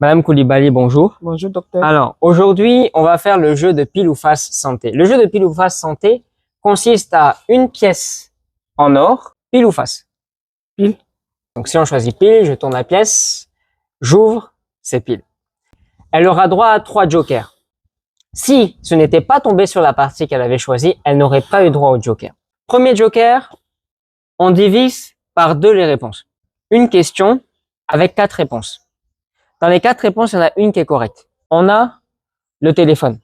Madame Koulibaly, bonjour. Bonjour, docteur. Alors, aujourd'hui, on va faire le jeu de pile ou face santé. Le jeu de pile ou face santé consiste à une pièce en or, pile ou face. Pile. Donc, si on choisit pile, je tourne la pièce, j'ouvre, c'est pile. Elle aura droit à 3 jokers. Si ce n'était pas tombé sur la partie qu'elle avait choisie, elle n'aurait pas eu droit au joker. Premier joker, on divise par 2 les réponses. Une question avec 4 réponses. Dans les 4 réponses, il y en a une qui est correcte. On a le téléphone.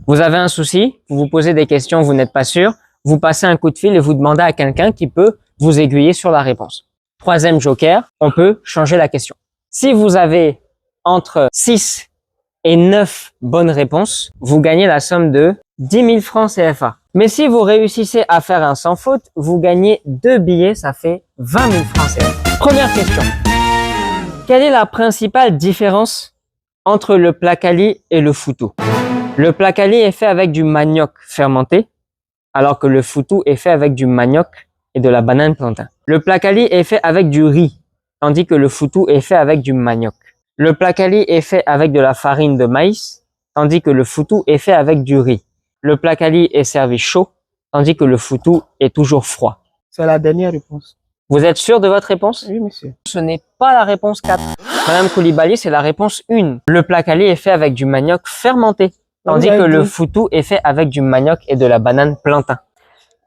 Vous avez un souci, vous vous posez des questions, vous n'êtes pas sûr, vous passez un coup de fil et vous demandez à quelqu'un qui peut vous aiguiller sur la réponse. Troisième joker, on peut changer la question. Si vous avez entre 6 et 9 bonnes réponses, vous gagnez la somme de 10 000 francs CFA. Mais si vous réussissez à faire un sans faute, vous gagnez 2 billets, ça fait 20 000 francs CFA. Première question. Quelle est la principale différence entre le placali et le foutou? Le placali est fait avec du manioc fermenté, alors que le foutou est fait avec du manioc et de la banane plantain. Le placali est fait avec du riz, tandis que le foutou est fait avec du manioc. Le placali est fait avec de la farine de maïs, tandis que le foutou est fait avec du riz. Le placali est servi chaud, tandis que le foutou est toujours froid. C'est la dernière réponse. Vous êtes sûr de votre réponse? Oui, monsieur. Ce n'est pas la réponse 4. Madame Koulibaly, c'est la réponse 1. Le placali est fait avec du manioc fermenté, tandis que le foutou est fait avec du manioc et de la banane plantain.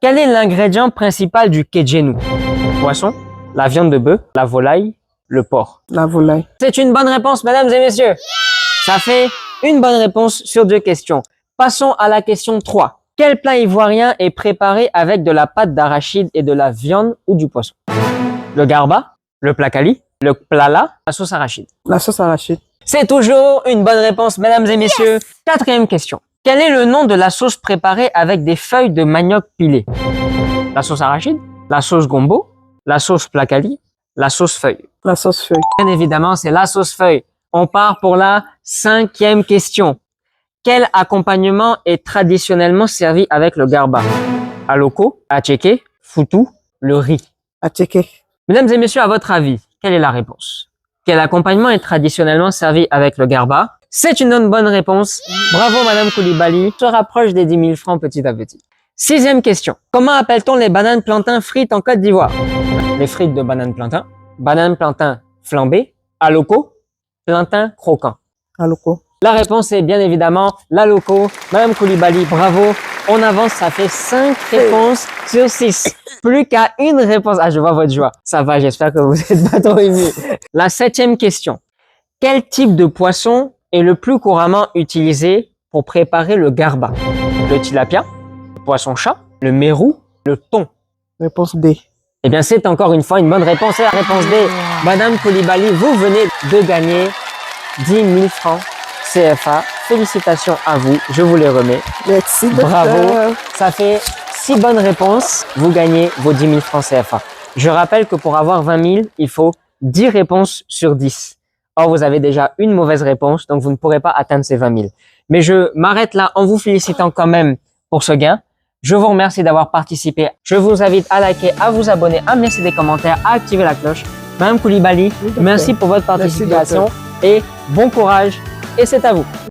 Quel est l'ingrédient principal du kedjenou? Le poisson, la viande de bœuf, la volaille, le porc. La volaille. C'est une bonne réponse, mesdames et messieurs. Ça fait une bonne réponse sur 2 questions. Passons à la question 3. Quel plat ivoirien est préparé avec de la pâte d'arachide et de la viande ou du poisson? Le garba, le placali, le plala, la sauce arachide. La sauce arachide. C'est toujours une bonne réponse, mesdames et messieurs. Quatrième question. Quel est le nom de la sauce préparée avec des feuilles de manioc pilées? La sauce arachide, la sauce gombo, la sauce placali, la sauce feuille. La sauce feuille. Bien évidemment, c'est la sauce feuille. On part pour la 5e question. Quel accompagnement est traditionnellement servi avec le garba? Aloko, atcheke, foutou, le riz. Atcheke. Mesdames et messieurs, à votre avis, quelle est la réponse? Quel accompagnement est traditionnellement servi avec le garba? C'est une bonne réponse. Bravo, Madame Koulibaly. Se rapproche des 10 000 francs petit à petit. 6e question. Comment appelle-t-on les bananes plantain frites en Côte d'Ivoire? Les frites de banane plantain flambées, aloko, plantain croquant. Aloko. La réponse est bien évidemment l'aloko. Madame Koulibaly, bravo. On avance, ça fait 5 réponses sur 6. Plus qu'à une réponse. Ah, je vois votre joie. Ça va, j'espère que vous êtes pas trop ému. La 7e question. Quel type de poisson est le plus couramment utilisé pour préparer le garba? Le tilapia, le poisson-chat, le mérou, le thon. Réponse D. Eh bien, c'est encore une fois une bonne réponse. C'est la réponse D. Madame Koulibaly, vous venez de gagner 10 000 francs CFA. Félicitations à vous. Je vous les remets. Merci, docteur. Bravo. Ça fait 6 bonnes réponses. Vous gagnez vos 10 000 francs CFA. Je rappelle que pour avoir 20 000, il faut 10 réponses sur 10. Or, vous avez déjà une mauvaise réponse, donc vous ne pourrez pas atteindre ces 20 000. Mais je m'arrête là en vous félicitant quand même pour ce gain. Je vous remercie d'avoir participé. Je vous invite à liker, à vous abonner, à me laisser des commentaires, à activer la cloche. Madame Koulibaly, merci pour votre participation et bon courage. Et c'est à vous.